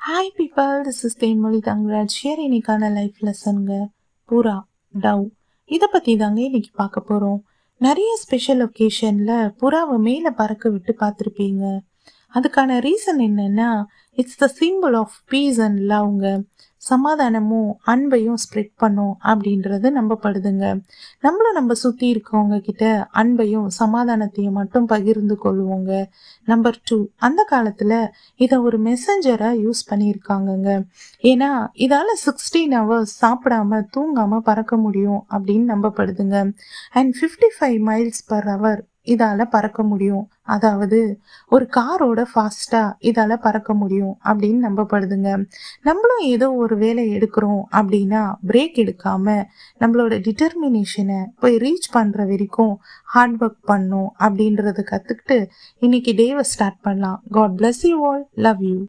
Hi people, this is Thenmozhi Thangaraj. Share இன்னைக்கான life லெசனுங்க. புறா tau இதை பற்றி தாங்க இன்னைக்கு பார்க்க போகிறோம். நிறைய ஸ்பெஷல் ஒகேஷனில் புறாவை மேலே பறக்க விட்டு பார்த்துருப்பீங்க. அதுக்கான ரீசன் என்னன்னா, it's the symbol of peace and லவ்ங்க. சமாதானமும் அன்பையும் ஸ்ப்ரெட் பண்ணும் அப்படின்றது நம்பப்படுதுங்க. நம்மளும் நம்ம சுற்றி இருக்கவங்க கிட்ட அன்பையும் சமாதானத்தையும் மட்டும் பகிர்ந்து கொள்வோங்க. நம்பர் 2, அந்த காலத்தில் இதை ஒரு மெசஞ்சராக யூஸ் பண்ணியிருக்காங்கங்க. ஏன்னா இதால் 16 hours சாப்பிடாம தூங்காமல் பறக்க முடியும் அப்படின்னு நம்பப்படுதுங்க. அண்ட் 55 miles per hour இதால பறக்க முடியும். அதாவது ஒரு காரோட ஃபாஸ்டா இதால பறக்க முடியும் அப்படின்னு நம்பப்படுதுங்க. நம்மளும் ஏதோ ஒரு வேலை எடுக்கிறோம் அப்படின்னா பிரேக் எடுக்காம நம்மளோட டிட்டர்மினேஷனை போய் ரீச் பண்ற வரைக்கும் ஹார்ட் ஒர்க் பண்ணும் அப்படின்றத கத்துக்கிட்டு இன்னைக்கு டேவை ஸ்டார்ட் பண்ணலாம். God bless you all. Love you.